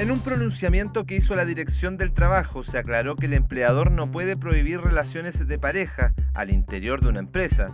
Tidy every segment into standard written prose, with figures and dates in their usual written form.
En un pronunciamiento que hizo la Dirección del Trabajo, se aclaró que el empleador no puede prohibir relaciones de pareja al interior de una empresa.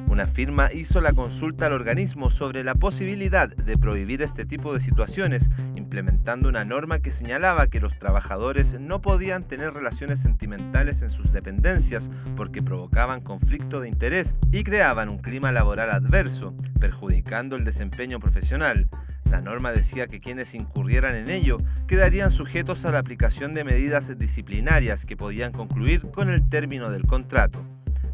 Una firma hizo la consulta al organismo sobre la posibilidad de prohibir este tipo de situaciones, implementando una norma que señalaba que los trabajadores no podían tener relaciones sentimentales en sus dependencias porque provocaban conflicto de interés y creaban un clima laboral adverso, perjudicando el desempeño profesional. La norma decía que quienes incurrieran en ello quedarían sujetos a la aplicación de medidas disciplinarias que podían concluir con el término del contrato.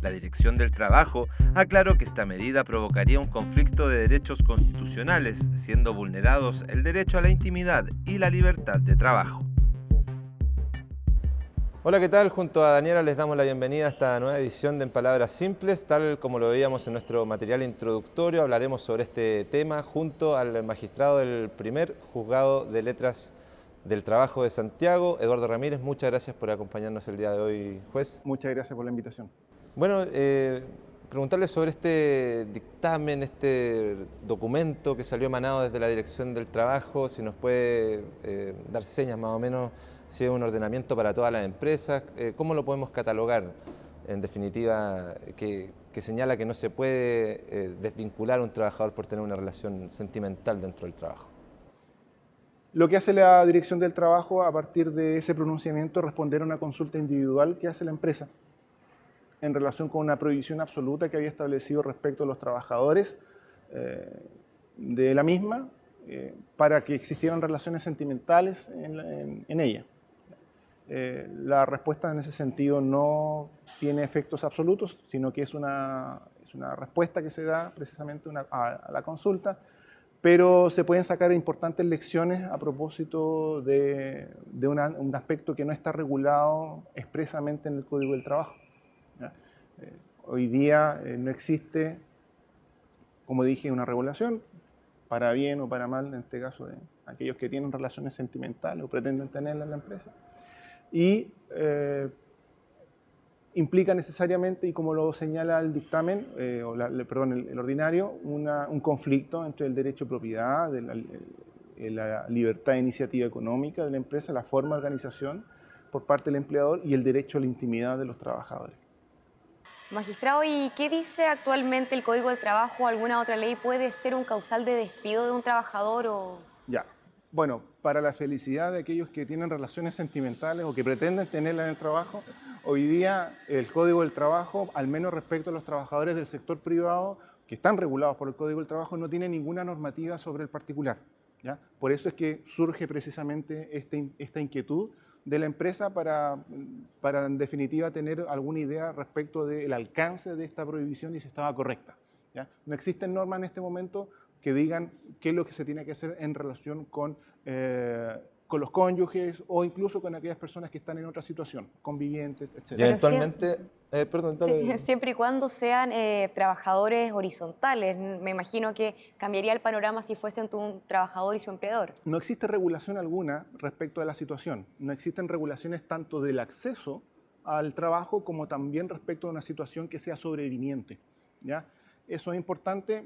La Dirección del Trabajo aclaró que esta medida provocaría un conflicto de derechos constitucionales, siendo vulnerados el derecho a la intimidad y la libertad de trabajo. Hola, ¿qué tal? Junto a Daniela les damos la bienvenida a esta nueva edición de En Palabras Simples. Tal como lo veíamos en nuestro material introductorio, hablaremos sobre este tema junto al magistrado del primer juzgado de letras del trabajo de Santiago, Eduardo Ramírez. Muchas gracias por acompañarnos el día de hoy, juez. Muchas gracias por la invitación. Bueno, preguntarle sobre este dictamen, este documento que salió emanado desde la Dirección del Trabajo, si nos puede dar señas más o menos, si es un ordenamiento para todas las empresas, ¿cómo lo podemos catalogar? En definitiva, que señala que no se puede desvincular a un trabajador por tener una relación sentimental dentro del trabajo. Lo que hace la Dirección del Trabajo a partir de ese pronunciamiento es responder a una consulta individual que hace la empresa en relación con una prohibición absoluta que había establecido respecto a los trabajadores de la misma para que existieran relaciones sentimentales en ella. La respuesta en ese sentido no tiene efectos absolutos, sino que es una respuesta que se da precisamente a la consulta, pero se pueden sacar importantes lecciones a propósito de un aspecto que no está regulado expresamente en el Código del Trabajo. Hoy día no existe, como dije, una regulación, para bien o para mal, en este caso de aquellos que tienen relaciones sentimentales o pretenden tenerlas en la empresa, y implica necesariamente, y como lo señala el dictamen, el ordinario, un conflicto entre el derecho de propiedad, la libertad de iniciativa económica de la empresa, la forma de organización por parte del empleador y el derecho a la intimidad de los trabajadores. Magistrado, ¿y qué dice actualmente el Código del Trabajo o alguna otra ley? ¿Puede ser un causal de despido de un trabajador o...? Ya. Bueno, para la felicidad de aquellos que tienen relaciones sentimentales o que pretenden tenerlas en el trabajo, hoy día el Código del Trabajo, al menos respecto a los trabajadores del sector privado que están regulados por el Código del Trabajo, no tiene ninguna normativa sobre el particular, ¿ya? Por eso es que surge precisamente esta inquietud de la empresa para en definitiva tener alguna idea respecto del alcance de esta prohibición y si estaba correcta, ¿ya? No existen normas en este momento que digan qué es lo que se tiene que hacer en relación con los cónyuges o incluso con aquellas personas que están en otra situación, convivientes, etc. Y eventualmente, Sí, siempre y cuando sean trabajadores horizontales. Me imagino que cambiaría el panorama si fuesen un trabajador y su empleador. No existe regulación alguna respecto a la situación. No existen regulaciones tanto del acceso al trabajo como también respecto a una situación que sea sobreviniente, ¿ya? Eso es importante.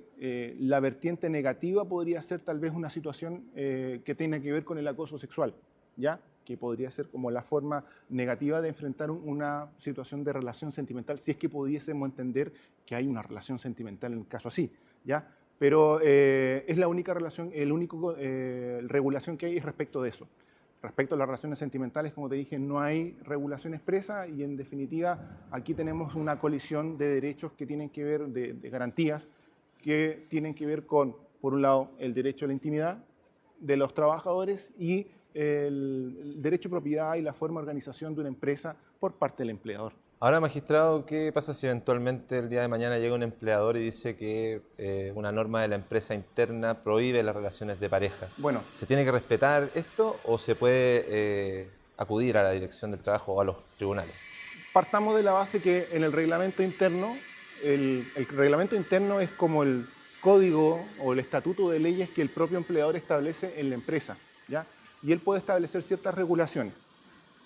La vertiente negativa podría ser tal vez una situación que tiene que ver con el acoso sexual, ¿ya? Que podría ser como la forma negativa de enfrentar una situación de relación sentimental, si es que pudiésemos entender que hay una relación sentimental en el caso así, ¿ya? Pero es la única relación, regulación que hay respecto de eso. Respecto a las relaciones sentimentales, como te dije, no hay regulación expresa y en definitiva aquí tenemos una colisión de derechos que tienen que ver, de garantías, que tienen que ver con, por un lado, el derecho a la intimidad de los trabajadores y el derecho a propiedad y la forma de organización de una empresa por parte del empleador. Ahora, magistrado, ¿qué pasa si eventualmente el día de mañana llega un empleador y dice que una norma de la empresa interna prohíbe las relaciones de pareja? Bueno, ¿Se tiene que respetar esto o se puede acudir a la Dirección del Trabajo o a los tribunales? partamos de la base que en el reglamento interno, el reglamento interno es como el código o el estatuto de leyes que el propio empleador establece en la empresa, ¿ya? Y él puede establecer ciertas regulaciones.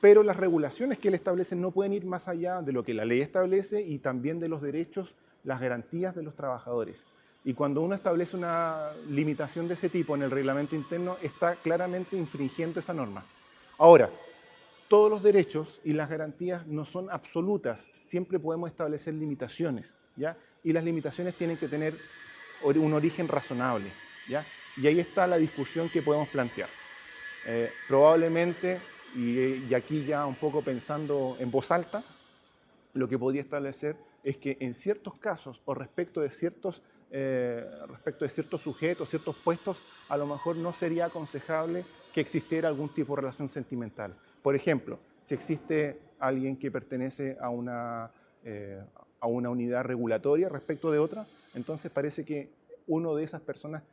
Pero las regulaciones que él establece no pueden ir más allá de lo que la ley establece y también de los derechos, las garantías de los trabajadores. Y cuando uno establece una limitación de ese tipo en el reglamento interno, está claramente infringiendo esa norma. Ahora, todos los derechos y las garantías no son absolutas, siempre podemos establecer limitaciones, ¿ya? Y las limitaciones tienen que tener un origen razonable, ¿ya? Y ahí está la discusión que podemos plantear. Probablemente, y aquí ya un poco pensando en voz alta, lo que podría establecer es que en ciertos casos o respecto de ciertos sujetos, ciertos puestos, a lo mejor no sería aconsejable que existiera algún tipo de relación sentimental. Por ejemplo, si existe alguien que pertenece a una unidad regulatoria respecto de otra, entonces parece que uno de esas personas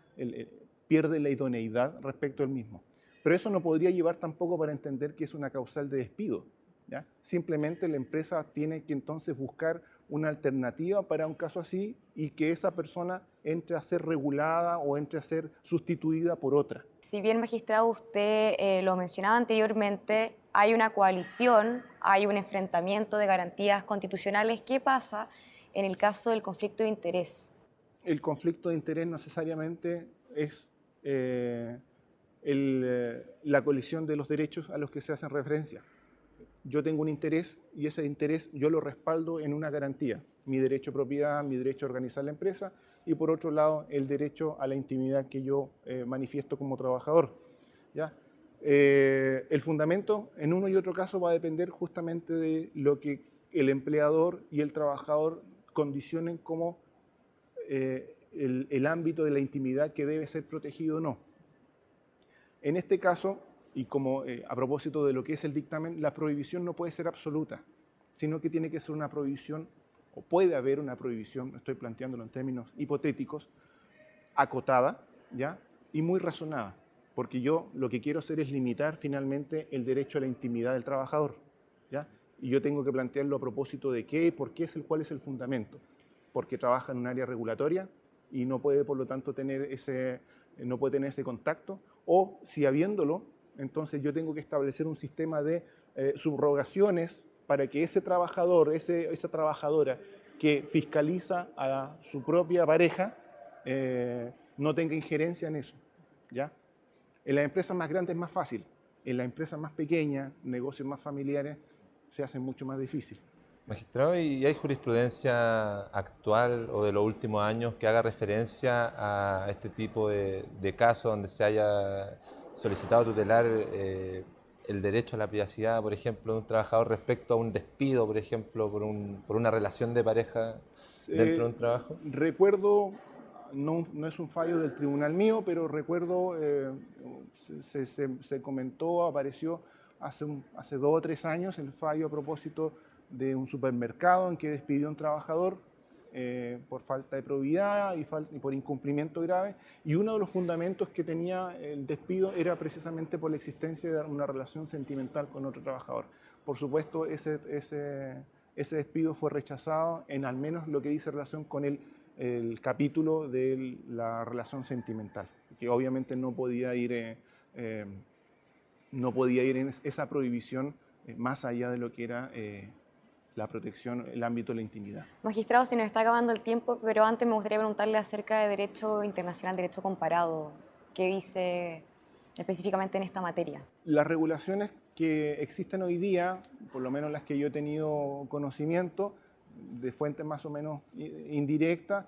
pierde la idoneidad respecto al mismo. Pero eso no podría llevar tampoco para entender que es una causal de despido, ¿ya? Simplemente la empresa tiene que entonces buscar una alternativa para un caso así y que esa persona entre a ser regulada o entre a ser sustituida por otra. Si bien, magistrado, usted lo mencionaba anteriormente, hay una coalición, hay un enfrentamiento de garantías constitucionales. ¿Qué pasa en el caso del conflicto de interés? El conflicto de interés necesariamente es la colisión de los derechos a los que se hacen referencia. Yo tengo un interés y ese interés yo lo respaldo en una garantía. Mi derecho a propiedad, mi derecho a organizar la empresa y por otro lado el derecho a la intimidad que yo manifiesto como trabajador, ¿ya? El fundamento en uno y otro caso va a depender justamente de lo que el empleador y el trabajador condicionen como el ámbito de la intimidad que debe ser protegido o no. En este caso, y como a propósito de lo que es el dictamen, la prohibición no puede ser absoluta, sino que tiene que ser una prohibición, o puede haber una prohibición, estoy planteándolo en términos hipotéticos, acotada, ¿ya? Y muy razonada, porque yo lo que quiero hacer es limitar finalmente el derecho a la intimidad del trabajador, ¿ya? Y yo tengo que plantearlo a propósito de qué, por qué, cuál es el fundamento, porque trabaja en un área regulatoria y no puede, por lo tanto, tener ese contacto, o si habiéndolo, entonces yo tengo que establecer un sistema de subrogaciones para que ese trabajador, esa trabajadora que fiscaliza a su propia pareja no tenga injerencia en eso, ¿ya? En las empresas más grandes es más fácil, en las empresas más pequeñas, negocios más familiares, se hace mucho más difícil. Magistrado, ¿y hay jurisprudencia actual o de los últimos años que haga referencia a este tipo de casos donde se haya solicitado tutelar el derecho a la privacidad, por ejemplo, de un trabajador respecto a un despido, por ejemplo, por una relación de pareja dentro de un trabajo? Recuerdo, no es un fallo del tribunal mío, pero recuerdo, se comentó, apareció hace 2 o 3 años el fallo a propósito de un supermercado en que despidió a un trabajador por falta de probidad y por incumplimiento grave, y uno de los fundamentos que tenía el despido era precisamente por la existencia de una relación sentimental con otro trabajador. Por supuesto, ese despido fue rechazado en al menos lo que dice relación con el capítulo de la relación sentimental, que obviamente no podía ir en esa prohibición más allá de lo que era la protección, el ámbito de la intimidad. Magistrado, se nos está acabando el tiempo, pero antes me gustaría preguntarle acerca de derecho internacional, derecho comparado. ¿Qué dice específicamente en esta materia? Las regulaciones que existen hoy día, por lo menos las que yo he tenido conocimiento, de fuentes más o menos indirectas,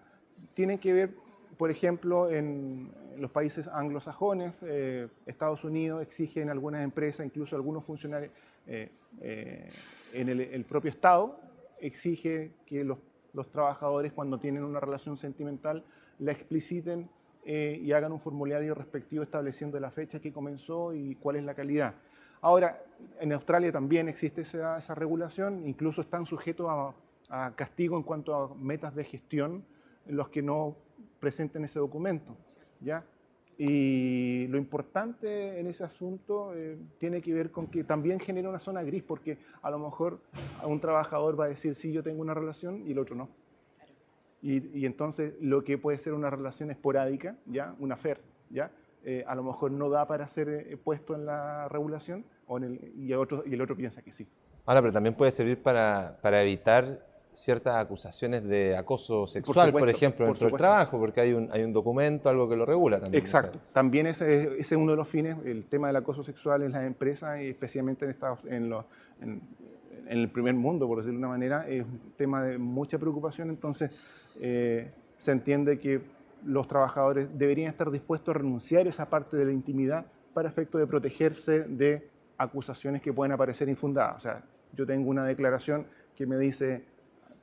tienen que ver, por ejemplo, en los países anglosajones. Estados Unidos exige en algunas empresas, incluso algunos funcionarios, en el propio Estado exige que los trabajadores, cuando tienen una relación sentimental, la expliciten y hagan un formulario respectivo estableciendo la fecha que comenzó y cuál es la calidad. Ahora, en Australia también existe esa regulación, incluso están sujetos a castigo en cuanto a metas de gestión en los que no presenten ese documento, ¿ya? Y lo importante en ese asunto tiene que ver con que también genera una zona gris, porque a lo mejor un trabajador va a decir, sí, yo tengo una relación, y el otro no. Y entonces lo que puede ser una relación esporádica, ¿ya? Una affair, ¿ya? A lo mejor no da para ser puesto en la regulación y el otro piensa que sí. Ahora, pero también puede servir para evitar ciertas acusaciones de acoso sexual, por ejemplo, dentro del trabajo, porque hay un documento, algo que lo regula también. Exacto. También ese es uno de los fines, el tema del acoso sexual en las empresas, y especialmente en el primer mundo, por decirlo de una manera, es un tema de mucha preocupación. Entonces, se entiende que los trabajadores deberían estar dispuestos a renunciar a esa parte de la intimidad para efecto de protegerse de acusaciones que pueden aparecer infundadas. O sea, yo tengo una declaración que me dice,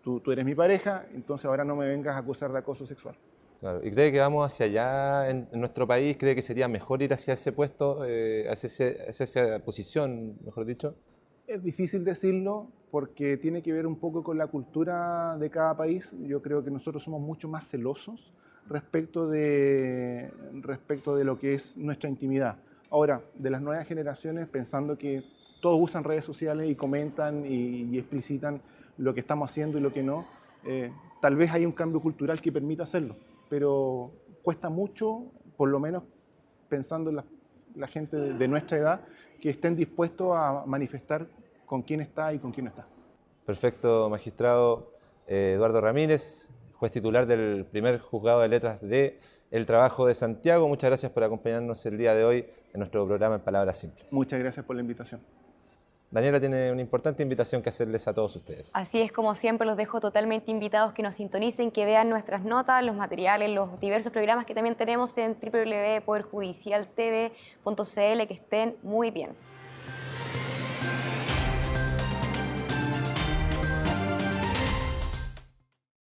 tú eres mi pareja, entonces ahora no me vengas a acusar de acoso sexual. Claro. ¿Y cree que vamos hacia allá en nuestro país? ¿Cree que sería mejor ir hacia ese puesto, hacia esa posición, mejor dicho? Es difícil decirlo porque tiene que ver un poco con la cultura de cada país. Yo creo que nosotros somos mucho más celosos respecto de lo que es nuestra intimidad. Ahora, de las nuevas generaciones, pensando que todos usan redes sociales y comentan y explicitan lo que estamos haciendo y lo que no, tal vez hay un cambio cultural que permita hacerlo, pero cuesta mucho, por lo menos pensando en la gente de nuestra edad, que estén dispuestos a manifestar con quién está y con quién no está. Perfecto, magistrado Eduardo Ramírez, juez titular del primer juzgado de letras de El Trabajo de Santiago. Muchas gracias por acompañarnos el día de hoy en nuestro programa En Palabras Simples. Muchas gracias por la invitación. Daniela tiene una importante invitación que hacerles a todos ustedes. Así es, como siempre, los dejo totalmente invitados que nos sintonicen, que vean nuestras notas, los materiales, los diversos programas que también tenemos en www.poderjudicialtv.cl, que estén muy bien.